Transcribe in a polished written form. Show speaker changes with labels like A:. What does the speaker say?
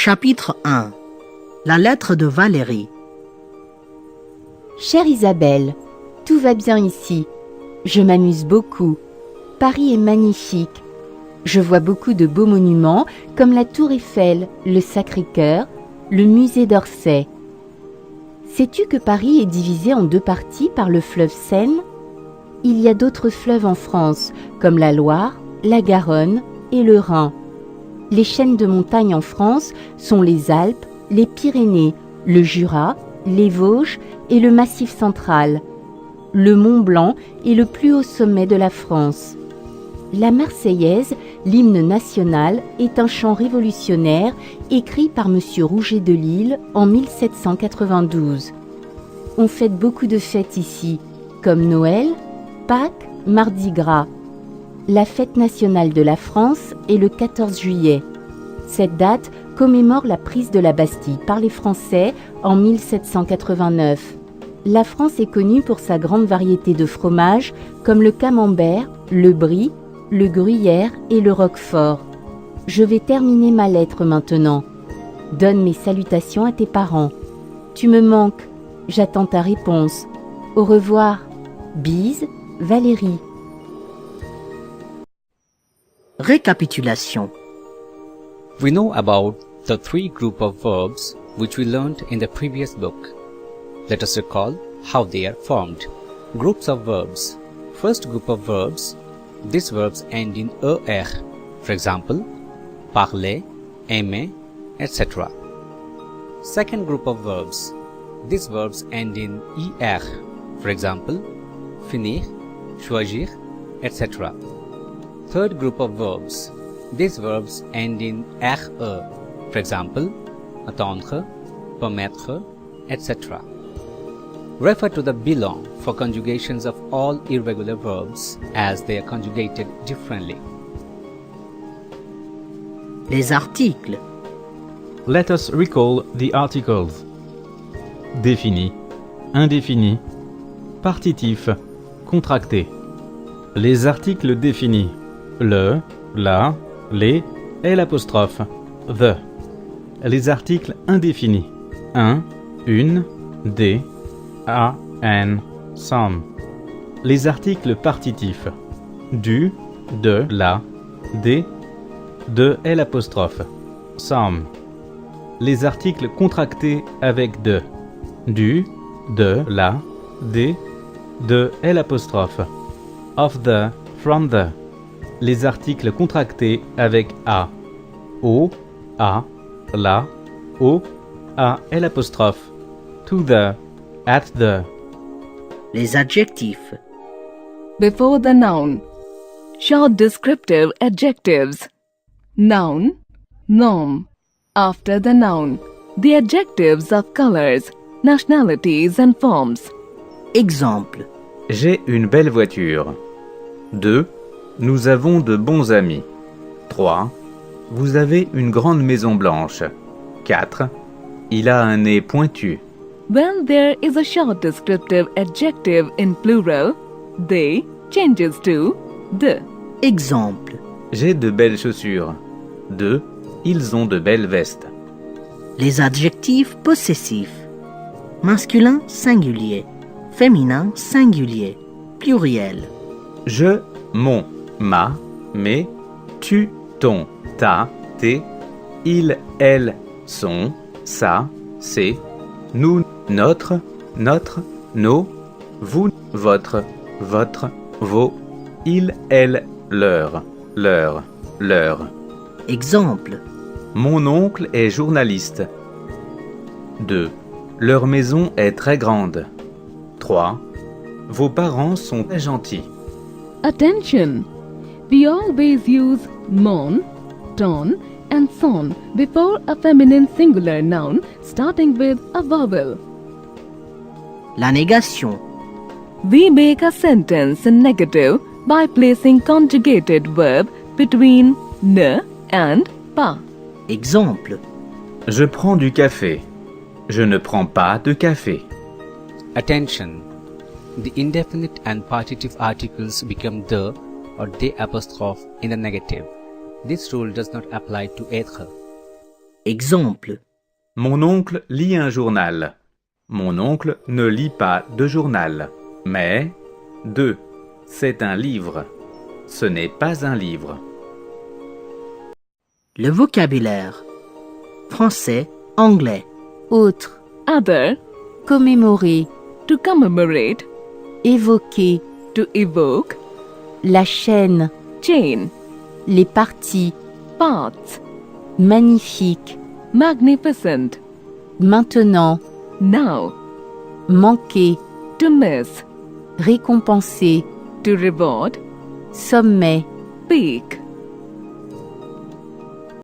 A: Chapitre 1. La lettre de Valérie.
B: Chère Isabelle, tout va bien ici. Je m'amuse beaucoup. Paris est magnifique. Je vois beaucoup de beaux monuments comme la Tour Eiffel, le Sacré-Cœur, le musée d'Orsay. Sais-tu que Paris est divisé en deux parties par le fleuve Seine? Il y a d'autres fleuves en France, comme la Loire, la Garonne et le Rhin. Les chaînes de montagnes en France sont les Alpes, les Pyrénées, le Jura, les Vosges et le Massif central. Le Mont Blanc est le plus haut sommet de la France. La Marseillaise, l'hymne national, est un chant révolutionnaire écrit par M. Rouget de Lisle en 1792. On fête beaucoup de fêtes ici, comme Noël, Pâques, Mardi Gras. La fête nationale de la France est le 14 juillet. Cette date commémore la prise de la Bastille par les Français en 1789. La France est connue pour sa grande variété de fromages comme le camembert, le brie, le gruyère et le roquefort. Je vais terminer ma lettre maintenant. Donne mes salutations à tes parents. Tu me manques. J'attends ta réponse. Au revoir. Bise, Valérie.
A: Récapitulation.
C: We know about the three groups of verbs which we learned in the previous book. Let us recall how they are formed. Groups of verbs. First group of verbs. These verbs end in er. For example, parler, aimer, etc. Second group of verbs. These verbs end in er. For example, finir, choisir, etc. Third group of verbs. These verbs end in er. For example, attendre, permettre, etc. Refer to the below for conjugations of all irregular verbs as they are conjugated differently.
A: Les articles.
D: Let us recall the articles. Défini, indéfini, partitif, contracté. Les articles définis. Le, la, les et l'apostrophe. The. Les articles indéfinis. Un, une, des, a, an, some. Les articles partitifs. Du, de, la, des, de et l'apostrophe. Some. Les articles contractés avec de. Du, de, la, des, de et l'apostrophe. Of the, from the. Les articles contractés avec a. Au, à, la, au, à et l'apostrophe. To the, at the.
A: Les adjectifs.
E: Before the noun. Short descriptive adjectives. Noun, norm. After the noun. The adjectives of colors, nationalities and forms.
A: Exemple.
D: J'ai une belle voiture. 2. Nous avons de bons amis. 3. Vous avez une grande maison blanche. 4. Il a un nez pointu.
E: When there is a short descriptive adjective in plural, they changes to the.
A: Exemple.
D: J'ai de belles chaussures. 2. Ils ont de belles vestes.
A: Les adjectifs possessifs. Masculin singulier. Féminin singulier. Pluriel.
D: Je, mon, ma, mes, tu, ton, ta, tes, il, elle, son, ça, c'est, nous, notre, nos, vous, votre, vos, il, elle, leur.
A: Exemple.
D: Mon oncle est journaliste. 2. Leur maison est très grande. 3. Vos parents sont très gentils.
E: Attention! We always use mon, ton and son before a feminine singular noun starting with a vowel.
A: La négation.
E: We make a sentence in negative by placing conjugated verb between ne and pas.
A: Exemple.
D: Je prends du café. Je ne prends pas de café.
C: Attention! The indefinite and partitive articles become the or they apostrophe in the negative. This rule does not apply to être.
A: Exemple.
D: Mon oncle lit un journal. Mon oncle ne lit pas de journal. Mais 2. C'est un livre. Ce n'est pas un livre.
A: Le vocabulaire. Français, anglais.
B: Autre,
E: Other,
B: commémorer,
E: to commemorate,
B: évoquer,
E: to evoke,
B: la chaîne,
E: chain,
B: les parties,
E: parts,
B: magnifique,
E: magnificent,
B: maintenant,
E: now,
B: manquer,
E: to miss,
B: récompenser,
E: to reward,
B: sommet,
E: peak,